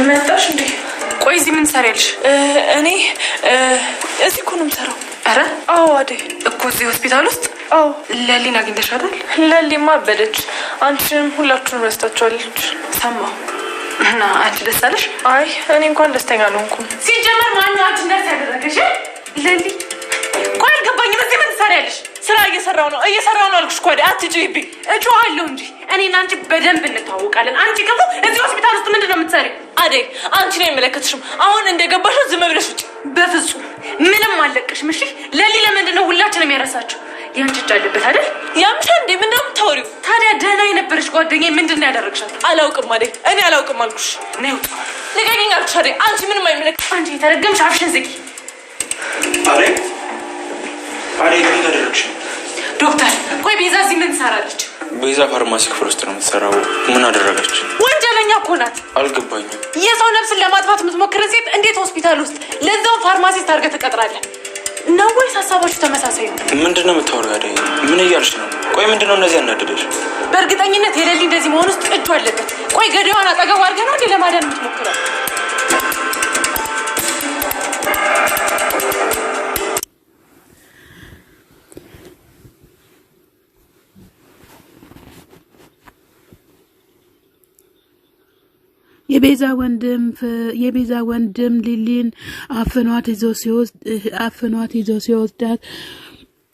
መጣሽ እንዴ? ቆይ እዚህ ምን ትሰሪያለሽ? እኔ እዚህ እኮ ነው የምሰራው። ኧረ አዎ አይደል እኮ እዚህ ሆስፒታል ውስጥ። አዎ ለሊን አግኝተሻታል? ለሊማ አበደች። አንቺንም ሁላችሁንም ረስታችኋለች። ሰማሁ። እና አንቺ ደስ አለሽ? አይ እኔ እንኳን ደስተኛ አልሆንኩም። ሲጀመር ማነው አንቺ እንደዚህ ያደረገሽ? ለሊ ቆይ አልገባኝም። እዚህ ምን ትሰሪያለሽ? ስራ እየሰራው ነው አልኩሽ እኮ አይደል? አትጩይብኝ። እጮሃለሁ እንጂ እኔና አንቺ በደንብ እንተዋወቃለን። አንቺ ደግሞ እዚህ ሆስፒታል ውስጥ ምንድን ነው የምትሰሪው? አደይ አንቺ ነው የሚመለከትሽም። አሁን እንደገባሽ ዝም ብለሽ ውጪ። በፍጹም ምንም አለቅሽም። እሺ ለሊ ለምንድን ነው ሁላችንም የረሳችው? ያንቺ እጅ አለበት አይደል? ያምሻ እንዴ? ምንድን ነው የምታወሪው? ታዲያ ደህና የነበረች ጓደኛዬ ምንድን ነው ያደረግሻት? አላውቅም አደይ፣ እኔ አላውቅም አልኩሽ። ነይ ንገሪኝ አልኩሽ አደይ። አንቺ ምንም አይመለከት። አንቺ የተረገምሽ አፍሽን ዝጊ። አደይ ምን ታደረግሽ? ዶክተር ቆይ ቤዛ እዚህ ምን ትሰራለች? ቤዛ ፋርማሲ ክፍል ውስጥ ነው የምትሰራው። ምን አደረገች? ወንጀለኛ እኮ ናት። አልገባኝም። የሰው ነፍስን ለማጥፋት የምትሞክርን ሴት እንዴት ሆስፒታል ውስጥ ለዛው ፋርማሲስት አድርገህ ትቀጥራለህ? ነው ወይስ ሀሳባችሁ ተመሳሳይ ነው? ምንድን ነው የምታወሪው አደይ? ምን እያልሽ ነው? ቆይ ምንድን ነው እንደዚህ ያናደደሽ? በእርግጠኝነት የሌሊ እንደዚህ መሆን ውስጥ እጁ አለበት። ቆይ ገዳዋን አጠገቡ አድርገህ ነው እንዴ ለማዳን የምትሞክረው? የቤዛ ወንድም ሊሊን አፍኗት ይዞ ሲወስዳት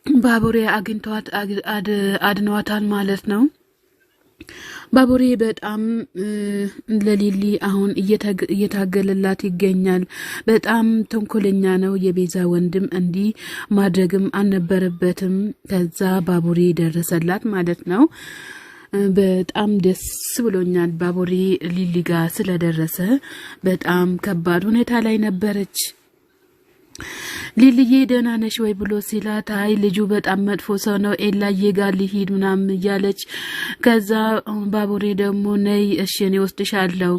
ባቡሬ አግኝቷት አድኗታል ማለት ነው። ባቡሬ በጣም ለሊሊ አሁን እየታገለላት ይገኛል። በጣም ተንኮለኛ ነው የቤዛ ወንድም። እንዲህ ማድረግም አልነበረበትም። ከዛ ባቡሬ ደረሰላት ማለት ነው። በጣም ደስ ብሎኛል ባቡሬ ሊሊ ጋር ስለደረሰ። በጣም ከባድ ሁኔታ ላይ ነበረች። ሊሊዬ ደህና ነሽ ወይ ብሎ ሲላት አይ ልጁ በጣም መጥፎ ሰው ነው ኤላዬ ጋር ሊሄድ ምናምን እያለች ከዛ ባቡሬ ደግሞ ነይ እሺ እኔ ወስድሻለሁ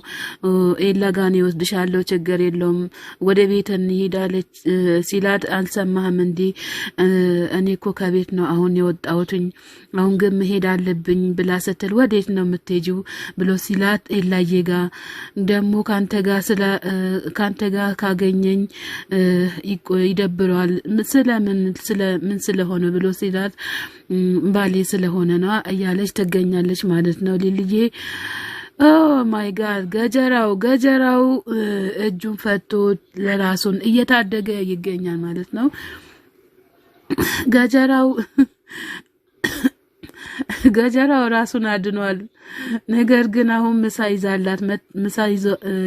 ኤላ ጋር እኔ ወስድሻለሁ ችግር የለውም ወደ ቤት እንሄዳለች ሲላት አልሰማህም እንዴ እኔ እኮ ከቤት ነው አሁን የወጣሁትኝ አሁን ግን መሄድ አለብኝ ብላ ስትል ወዴት ነው የምትሄጂው ብሎ ሲላት ኤላዬ ጋር ደግሞ ካንተ ጋር ካገኘኝ ይደብሯል ስለምን ስለሆነ ብሎ ሲላት ባሌ ስለሆነ ነው እያለች ትገኛለች ማለት ነው። ሊልዬ ኦ ማይ ጋድ ገጀራው እጁን ፈቶ ለራሱን እየታደገ ይገኛል ማለት ነው። ገጀራው ራሱን አድኗል። ነገር ግን አሁን ምሳ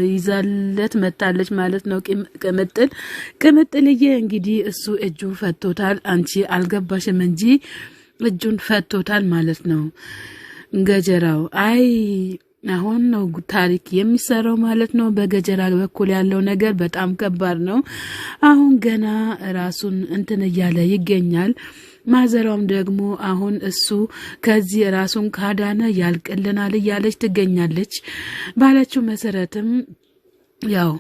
ይዛለት መጣለች ማለት ነው። ቅምጥልዬ እንግዲህ እሱ እጁን ፈቶታል። አንቺ አልገባሽም እንጂ እጁን ፈቶታል ማለት ነው ገጀራው። አይ አሁን ነው ታሪክ የሚሰራው ማለት ነው። በገጀራ በኩል ያለው ነገር በጣም ከባድ ነው። አሁን ገና ራሱን እንትን እያለ ይገኛል። ማዘሯም ደግሞ አሁን እሱ ከዚህ ራሱን ካዳነ ያልቅልናል እያለች ትገኛለች። ባለችው መሰረትም ያው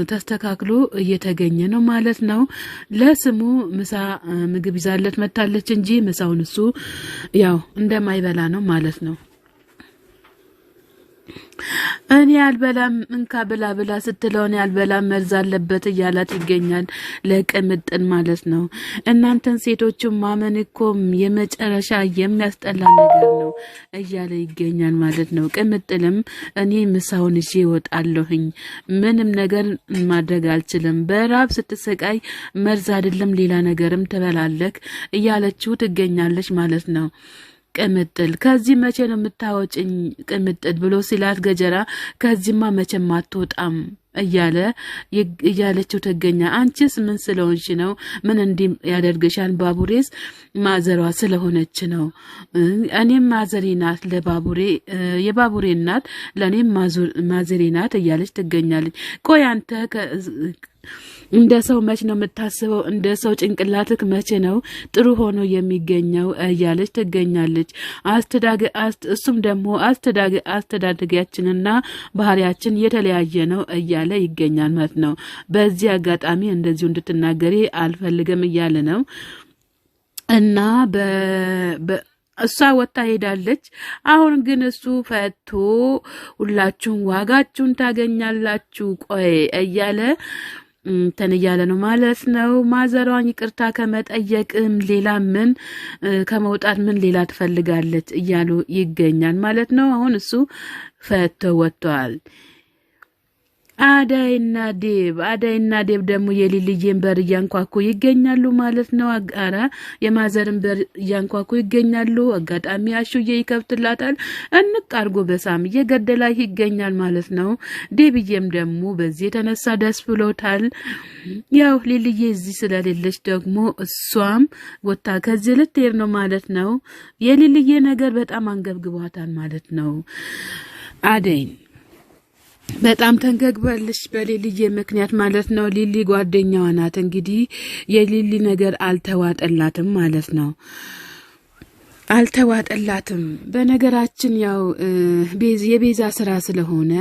ተስተካክሎ እየተገኘ ነው ማለት ነው። ለስሙ ምሳ ምግብ ይዛለት መታለች እንጂ ምሳውን እሱ ያው እንደማይበላ ነው ማለት ነው። እኔ አልበላም እንካ ብላ ስትለው እኔ አልበላም መርዝ አለበት እያላት ይገኛል ለቅምጥል ማለት ነው። እናንተን ሴቶችን ማመን እኮ የመጨረሻ የሚያስጠላ ነገር ነው እያለ ይገኛል ማለት ነው። ቅምጥልም እኔ ምሳውን ይዤ እወጣለሁኝ ምንም ነገር ማድረግ አልችልም በራብ ስትሰቃይ መርዝ አይደለም ሌላ ነገርም ትበላለክ እያለችው ትገኛለች ማለት ነው። ቅምጥል ከዚህ መቼ ነው የምታወጭኝ ቅምጥል ብሎ ሲላት ገጀራ ከዚህማ መቼም አትወጣም እያለችው ተገኛ። አንቺስ ምን ስለሆንሽ ነው ምን እንዲህ ያደርግሻል? ባቡሬስ ማዘሯ ስለሆነች ነው። እኔም ማዘሬ ናት ለባቡሬ የባቡሬ እናት ለኔም ማዘሬ ናት እያለች ትገኛለች። ቆይ አንተ እንደ ሰው መች ነው የምታስበው? እንደ ሰው ጭንቅላትክ መቼ ነው ጥሩ ሆኖ የሚገኘው እያለች ትገኛለች። እሱም ደግሞ አስተዳደጊያችንና ባህሪያችን የተለያየ ነው እያለ ይገኛል ማለት ነው። በዚህ አጋጣሚ እንደዚሁ እንድትናገሪ አልፈልግም እያለ ነው እና እሷ ወጣ ሄዳለች። አሁን ግን እሱ ፈቶ ሁላችሁም ዋጋችሁን ታገኛላችሁ ቆይ እያለ እንትን እያለ ነው ማለት ነው። ማዘሯን ይቅርታ ከመጠየቅም ሌላ ምን ከመውጣት ምን ሌላ ትፈልጋለች እያሉ ይገኛል ማለት ነው። አሁን እሱ ፈቶ ወጥቷል። አዳይና ዴብ ደግሞ የሊልዬን በር እያንኳኩ ይገኛሉ ማለት ነው። አጋራ የማዘርን በር እያንኳኩ ይገኛሉ። አጋጣሚ አሹዬ ይከፍትላታል። እንቅ አርጎ በሳም እየገደላ ይገኛል ማለት ነው። ዴብዬም ደግሞ በዚህ የተነሳ ደስ ብሎታል። ያው ሊልዬ እዚህ ስለሌለች ደግሞ እሷም ወጣ ከዚህ ልትሄድ ነው ማለት ነው። የሊልዬ ነገር በጣም አንገብግቧታል ማለት ነው። አደይን በጣም ተንገግባለች በሊልዬ ምክንያት ማለት ነው። ሊሊ ጓደኛዋ ናት። እንግዲህ የሊሊ ነገር አልተዋጠላትም ማለት ነው። አልተዋጠላትም። በነገራችን ያው የቤዛ ስራ ስለሆነ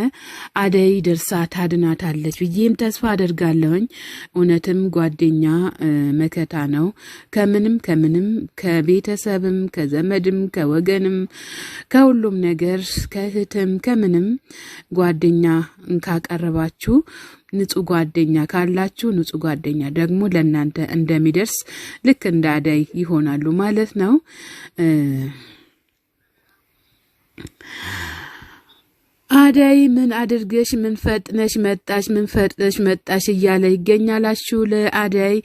አደይ ደርሳ ታድናታለች ብዬም ተስፋ አደርጋለሁኝ። እውነትም ጓደኛ መከታ ነው። ከምንም ከቤተሰብም ከዘመድም ከወገንም ከሁሉም ነገር ከእህትም ከምንም ጓደኛ ካቀረባችሁ ንጹህ ጓደኛ ካላችሁ ንጹህ ጓደኛ ደግሞ ለእናንተ እንደሚደርስ ልክ እንደ አደይ ይሆናሉ ማለት ነው። አደይ ምን አድርገሽ ምን ፈጥነሽ መጣሽ እያለ ይገኛላችሁ። ለአደይ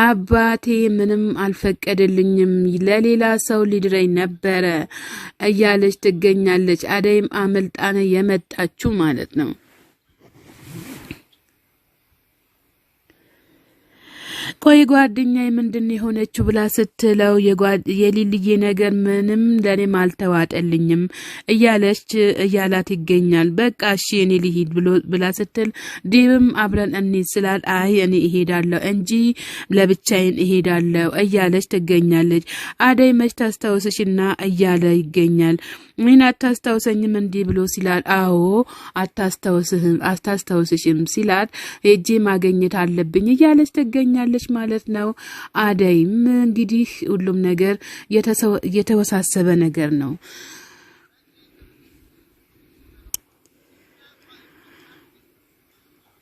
አባቴ ምንም አልፈቀደልኝም ለሌላ ሰው ሊድረኝ ነበረ እያለች ትገኛለች። አደይም አመልጣነ የመጣችሁ ማለት ነው። ቆይ ጓደኛዬ ምንድን የሆነችው ብላ ስትለው የሊልዬ ነገር ምንም ለኔም አልተዋጠልኝም እያላት ይገኛል። በቃ እሺ እኔ ልሂድ ብላ ስትል ዴብም አብረን እንሂድ ስላል አይ እኔ እሄዳለሁ እንጂ ለብቻዬን እሄዳለሁ እያለች ትገኛለች። አደይ መች ታስታውስሽና እያለ ይገኛል። ምን አታስታውሰኝም እንዲህ ብሎ ሲላል አዎ አታስታውስሽም ሲላት ሄጄ ማግኘት አለብኝ እያለች ትገኛለች ማለት ነው። አደይም እንግዲህ ሁሉም ነገር የተወሳሰበ ነገር ነው።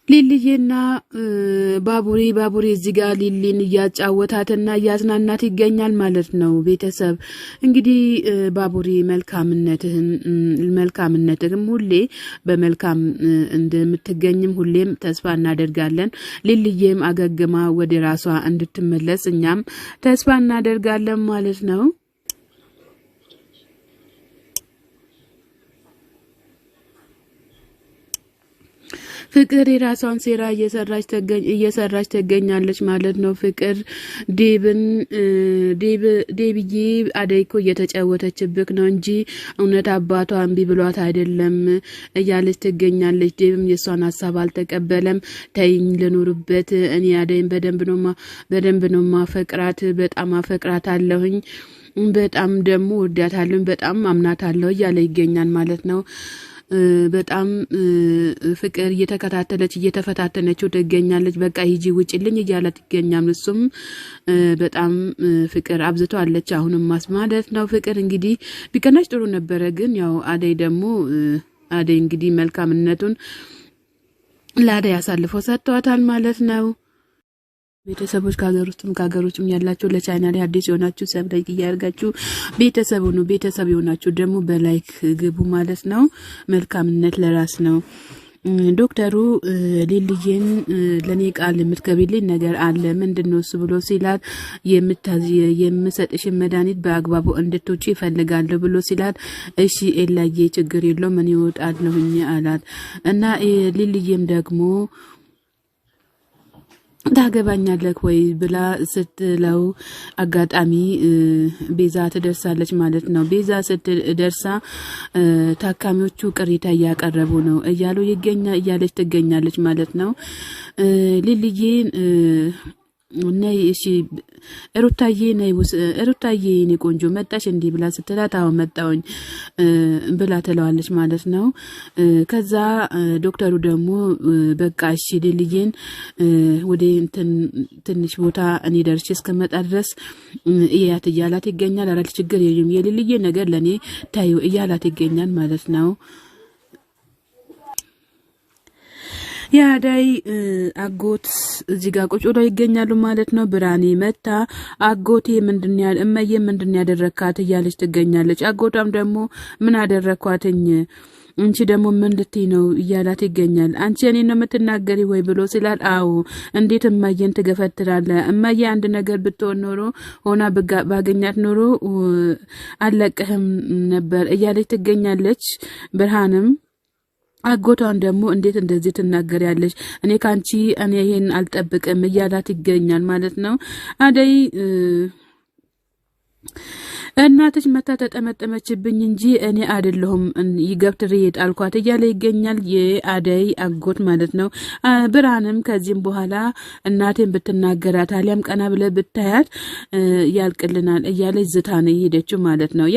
ሊልዬና ባቡሬ እዚህ ጋር ሊሊን እያጫወታትና እያዝናናት ይገኛል ማለት ነው። ቤተሰብ እንግዲህ ባቡሬ መልካምነትህም ሁሌ በመልካም እንደምትገኝም ሁሌም ተስፋ እናደርጋለን። ሊልዬም አገግማ ወደ ራሷ እንድትመለስ እኛም ተስፋ እናደርጋለን ማለት ነው። ፍቅር የራሷን ሴራ እየሰራች ተገኛለች ማለት ነው። ፍቅር ዴብዬ አደይኮ እየተጫወተችብክ ነው እንጂ እውነት አባቷ እምቢ ብሏት አይደለም እያለች ትገኛለች። ዴብም የሷን ሀሳብ አልተቀበለም። ተይኝ ልኑርበት፣ እኔ አደይን በደንብ ነው ማፈቅራት፣ በጣም አፈቅራት አለሁኝ፣ በጣም ደግሞ ወዳታለሁኝ፣ በጣም አምናታለሁ እያለ ይገኛል ማለት ነው። በጣም ፍቅር እየተፈታተነችው ትገኛለች። በቃ ሂጂ ውጭልኝ እያላት ይገኛል። እሱም በጣም ፍቅር አብዝቷለች አሁንም ማለት ነው። ፍቅር እንግዲህ ቢቀናሽ ጥሩ ነበረ፣ ግን ያው አደይ እንግዲህ መልካምነቱን ለአደይ አሳልፎ ሰጥቷታል ማለት ነው። ቤተሰቦች ከሀገር ውስጥም ከሀገር ውጭም ያላችሁ ለቻናሌ አዲስ የሆናችሁ ሰብስክራይብ እያደረጋችሁ ቤተሰብ የሆናችሁ ደግሞ በላይክ ግቡ ማለት ነው። መልካምነት ለራስ ነው። ዶክተሩ ሊልዬን ለኔ ቃል የምትገቢልኝ ነገር አለ ምንድነው እሱ ብሎ ሲላት የምሰጥሽን መድኃኒት በአግባቡ እንድትውጪ ይፈልጋለሁ ብሎ ሲላት እሺ ኤላዬ ችግር የለውም ምን ይወጣለሁኝ አላት እና ሊልዬም ደግሞ ታገባኛለህ ወይ ብላ ስትለው አጋጣሚ ቤዛ ትደርሳለች ማለት ነው። ቤዛ ስትደርሳ ታካሚዎቹ ቅሬታ እያቀረቡ ነው እያለች ትገኛለች ማለት ነው። ሊልዬን ነይ እሺ ሩታዬ ነይ ሩታዬ እኔ ቆንጆ መጣሽ እንዲህ ብላ ስትላት አዎ መጣውኝ ብላ ትለዋለች ማለት ነው። ከዛ ዶክተሩ ደግሞ በቃ እሺ ልልዬን ወደ ትንሽ ቦታ እኔ ደርሼ እስከመጣ ድረስ እያት እያላት ይገኛል። አራት ችግር የለም የልልዬ ነገር ለኔ ታዩ እያላት ይገኛል ማለት ነው። የአዳይ አጎት እዚህ ጋር ቁጭ ብለው ይገኛሉ ማለት ነው። ብርሃኔ መታ አጎቴ እመዬ ምንድን ያደረካት እያለች ትገኛለች። አጎቷም ደግሞ ምን አደረኳትኝ አንቺ ደግሞ ምን ልትይ ነው እያላት ይገኛል። አንቺ እኔ ነው የምትናገሪ ወይ ብሎ ሲላል አዎ እንዴት እማዬን ትገፈትራለህ? እማዬ አንድ ነገር ብትሆን ኖሮ ሆና ባገኛት ኖሮ አለቀህም ነበር እያለች ትገኛለች። ብርሃንም አጎቷን ደግሞ እንዴት እንደዚህ ትናገሪያለሽ? እኔ ካንቺ ይሄን አልጠብቅም እያላት ይገኛል ማለት ነው። አደይ እናትሽ መታ ተጠመጠመችብኝ እንጂ እኔ አይደለሁም ይገብትር ይጣልኳት እያለ ይገኛል የአደይ አጎት ማለት ነው። ብርሃንም ከዚህም በኋላ እናቴን ብትናገራት አሊያም ቀና ብለ ብታያት ያልቅልናል እያለ ዝታ ነው የሄደችው ማለት ነው።